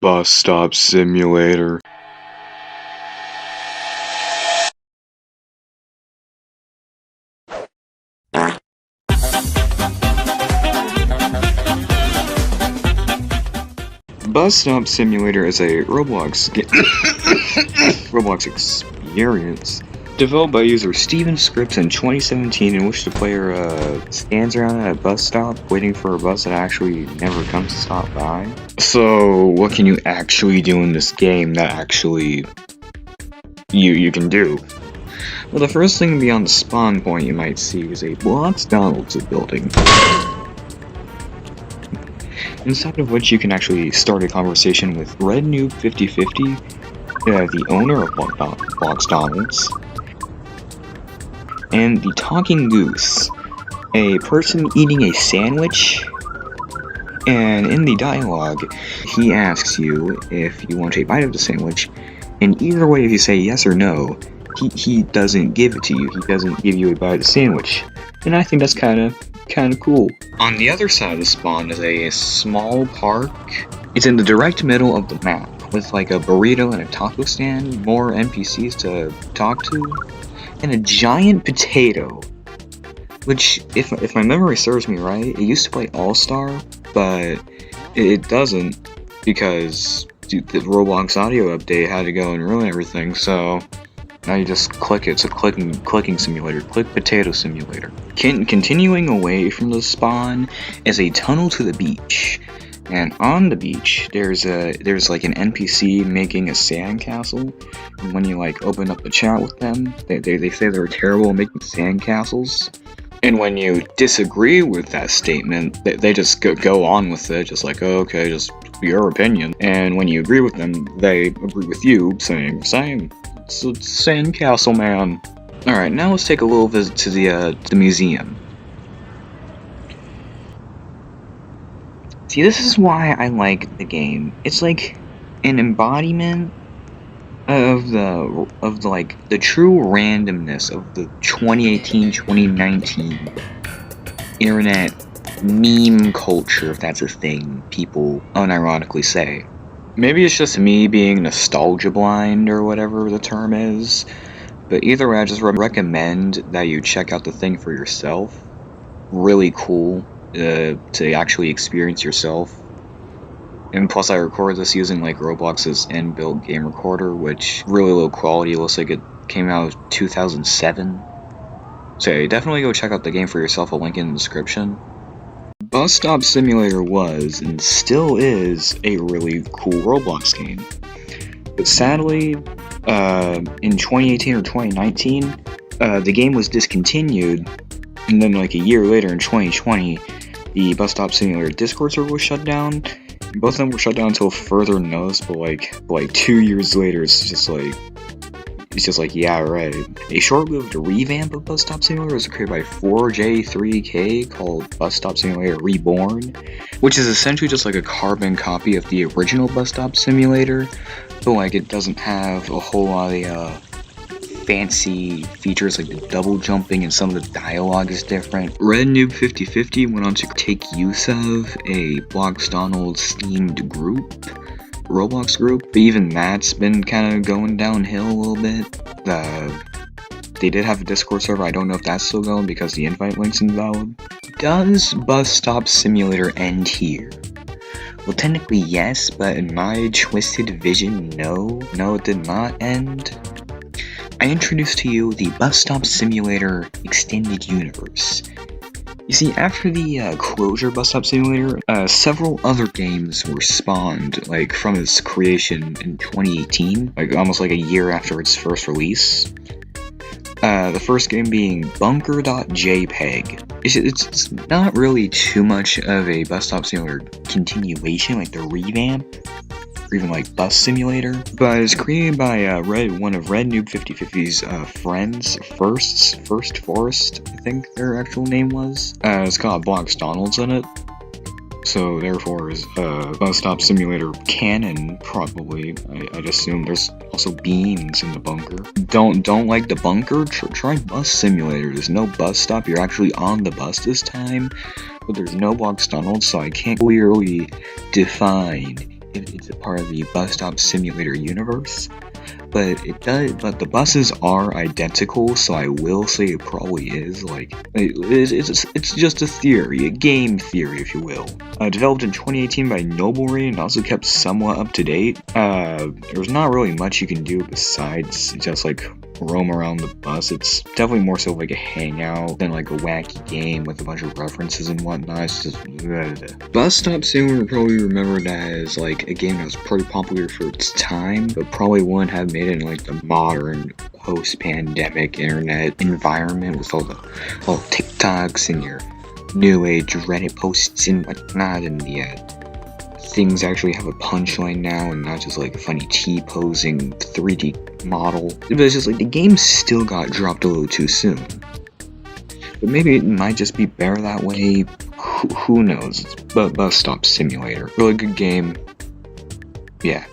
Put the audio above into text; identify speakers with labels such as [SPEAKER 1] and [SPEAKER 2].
[SPEAKER 1] Bus Stop Simulator. Bus Stop Simulator is a Roblox experience developed by user Steven Scripps in 2017, in which the player stands around at a bus stop waiting for a bus that actually never comes to stop by. So what can you actually do in this game that actually you can do? Well, the first thing beyond the spawn point you might see is a BloxDonalds building, inside of which you can actually start a conversation with Red Noob 5050, the owner of BloxDonalds, and the Talking Goose, a person eating a sandwich. And in the dialogue, he asks you if you want a bite of the sandwich, and either way, if you say yes or no, he doesn't give it to you. He doesn't give you a bite of the sandwich, and I think that's kind of cool. On the other side of the spawn is a small park. It's in the direct middle of the map, with like a burrito and a taco stand, more NPCs to talk to, and a giant potato. Which, if my memory serves me right, it used to play All-Star, but it doesn't, because the Roblox audio update had to go and ruin everything, so now you just click it. It's a clicking simulator. Click potato simulator. Continuing away from the spawn is a tunnel to the beach. And on the beach, there's like an NPC making a sandcastle. And when you like open up the chat with them, they say they're terrible at making sandcastles. And when you disagree with that statement, they just go on with it, just like, oh, okay, just your opinion. And when you agree with them, they agree with you, saying, same. It's a sandcastle, man. Alright, now let's take a little visit to the museum. See, this is why I like the game. It's like an embodiment of the true randomness of the 2018-2019 internet meme culture, if that's a thing people unironically say. Maybe it's just me being nostalgia blind or whatever the term is, but either way, I just recommend that you check out the thing for yourself. Really cool to actually experience yourself. And plus I recorded this using like Roblox's inbuilt game recorder, which really low quality, looks like it came out in 2007. So yeah, definitely go check out the game for yourself, I'll link in the description. Bus Stop Simulator was, and still is, a really cool Roblox game. But sadly, in 2018 or 2019, the game was discontinued, and then like a year later in 2020, the Bus Stop Simulator Discord server was shut down. Both of them were shut down until further notice, but like 2 years later, it's just like, yeah, right. A short-lived revamp of Bus Stop Simulator was created by 4J3K called Bus Stop Simulator Reborn, which is essentially just like a carbon copy of the original Bus Stop Simulator, but like it doesn't have a whole lot of fancy features like the double jumping, and some of the dialogue is different. Red Noob 5050 went on to take use of a BloxDonalds themed group, Roblox group, but even that's been kind of going downhill a little bit. They did have a Discord server, I don't know if that's still going because the invite link's invalid. Does Bus Stop Simulator end here? Well, technically yes, but in my twisted vision, no. No, it did not end. I introduce to you the Bus Stop Simulator Extended Universe. You see, after the closure Bus Stop Simulator, several other games were spawned, like, from its creation in 2018, like, almost like a year after its first release. The first game being bunker.jpeg. It's not really too much of a Bus Stop Simulator continuation, like the revamp, or even like Bus Simulator, but it's created by one of Red Noob 5050's friends, First Forest, I think their actual name was. It's got BloxDonalds in it, so therefore is Bus Stop Simulator canon, probably. I'd assume. There's also beans in the bunker. Don't like the bunker? Try Bus Simulator. There's no bus stop, you're actually on the bus this time, but there's no BloxDonalds, so I can't clearly define it's a part of the bus stop simulator universe. But the buses are identical, so I will say it probably is. Like, it's just a theory, a game theory, if you will. Developed in 2018 by Noblery and also kept somewhat up to date. There's not really much you can do besides just like roam around the bus. It's definitely more so like a hangout than like a wacky game with a bunch of references and whatnot. It's just Bus Stop Simulator probably remembered as like a game that was pretty popular for its time, but probably wouldn't have made it in like the modern post-pandemic internet environment with all TikToks and your new age Reddit posts and whatnot, and the things actually have a punchline now and not just like a funny T-posing 3D model. But it's just like the game still got dropped a little too soon. But maybe it might just be better that way. Who knows? But Bus Stop Simulator, really good game. Yeah.